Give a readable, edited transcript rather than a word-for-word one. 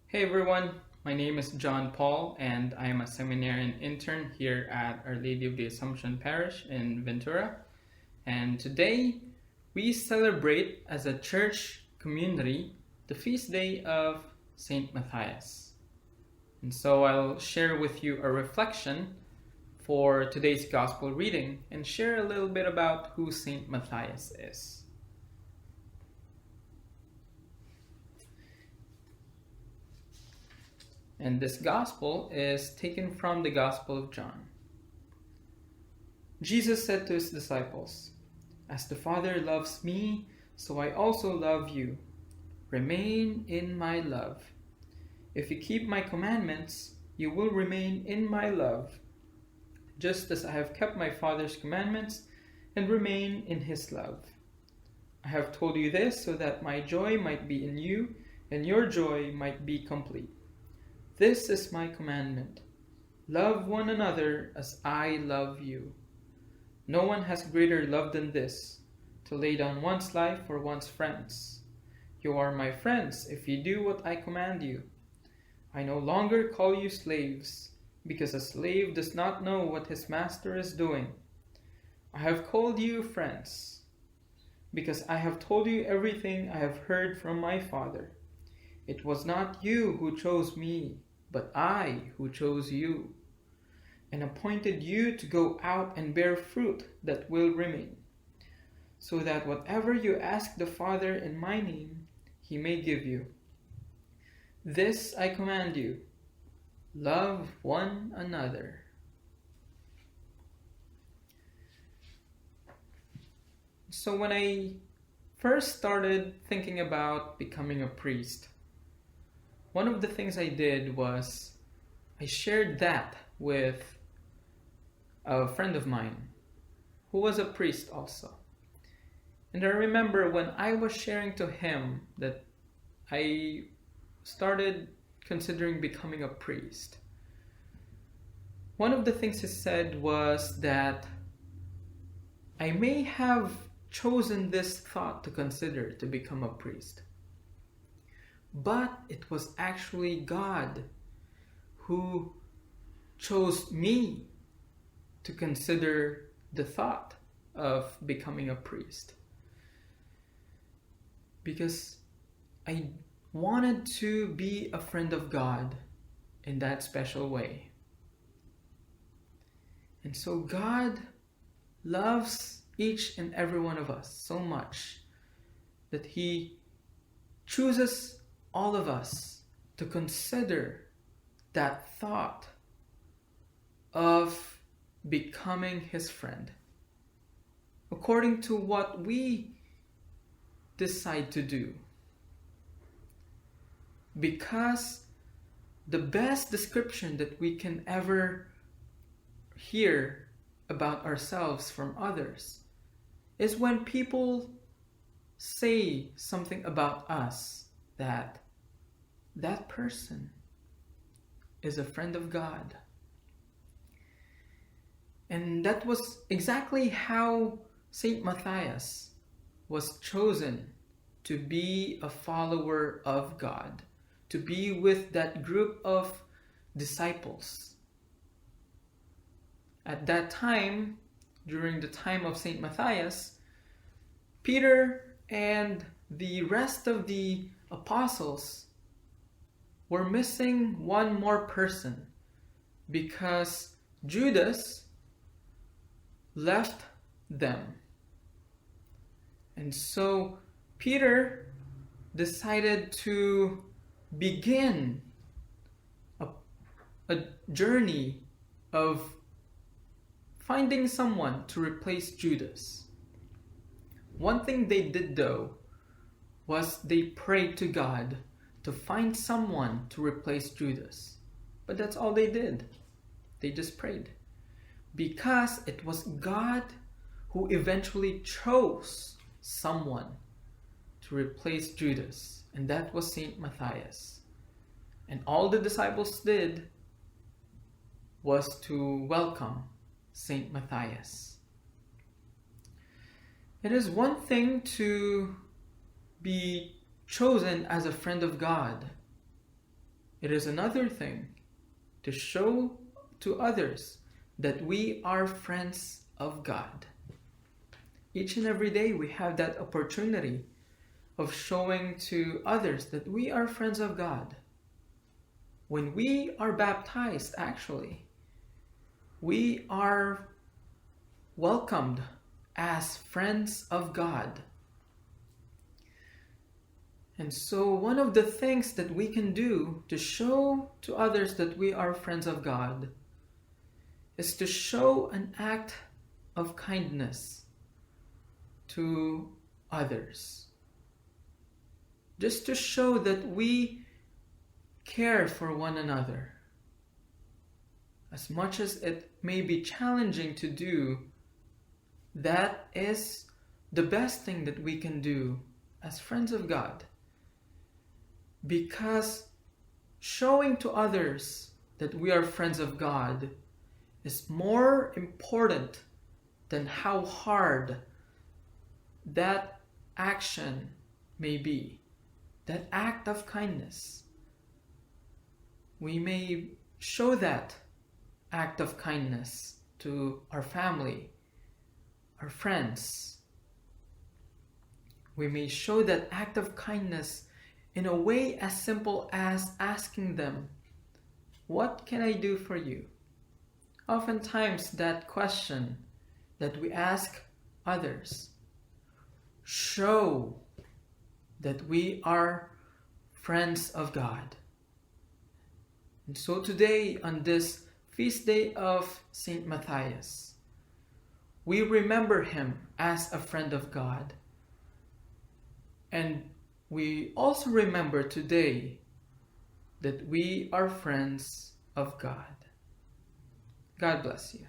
Hey everyone, my name is John Paul and I am a seminarian intern here at Our Lady of the Assumption Parish in Ventura. And today we celebrate as a church community the feast day of Saint Matthias. And so I'll share with you a reflection for today's gospel reading and share a little bit about who Saint Matthias is. And this gospel is taken from the Gospel of John. Jesus said to his disciples, "As the Father loves me, so I also love you. Remain in my love. If you keep my commandments, you will remain in my love, just as I have kept my Father's commandments and remain in his love. I have told you this so that my joy might be in you and your joy might be complete. This is my commandment. Love one another as I love you. No one has greater love than this, to lay down one's life for one's friends. You are my friends if you do what I command you. I no longer call you slaves, because a slave does not know what his master is doing. I have called you friends, because I have told you everything I have heard from my Father. It was not you who chose me, but I who chose you, and appointed you to go out and bear fruit that will remain, so that whatever you ask the Father in my name, he may give you. This I command you, love one another." So when I first started thinking about becoming a priest, one of the things I did was I shared that with a friend of mine who was a priest also. And I remember when I was sharing to him that I started considering becoming a priest, one of the things he said was that I may have chosen this thought to consider to become a priest, but it was actually God who chose me to consider the thought of becoming a priest. Because I wanted to be a friend of God in that special way. And so God loves each and every one of us so much that he chooses all of us to consider that thought of becoming his friend according to what we decide to do. Because the best description that we can ever hear about ourselves from others is when people say something about us that person is a friend of God. And that was exactly how Saint Matthias was chosen to be a follower of God, to be with that group of disciples. At that time, during the time of Saint Matthias, Peter and the rest of the apostles were missing one more person because Judas left them. And so Peter decided to begin a journey of finding someone to replace Judas. One thing they did though was they prayed to God to find someone to replace Judas. But that's all they did. They just prayed. Because it was God who eventually chose someone to replace Judas. And that was Saint Matthias. And all the disciples did was to welcome Saint Matthias. It is one thing to be chosen as a friend of God, It is another thing to show to others that we are friends of God. Each and every day we have that opportunity of showing to others that we are friends of God. When we are baptized, actually, we are welcomed as friends of God. And so one of the things that we can do to show to others that we are friends of God is to show an act of kindness to others. Just to show that we care for one another. As much as it may be challenging to do, that is the best thing that we can do as friends of God. Because showing to others that we are friends of God is more important than how hard that action may be, that act of kindness. We may show that act of kindness to our family, our friends. We may show that act of kindness in a way as simple as asking them, "What can I do for you?" Oftentimes that question that we ask others show that we are friends of God. And so today, on this feast day of Saint Matthias, we remember him as a friend of God. And we also remember today that we are friends of God. God bless you.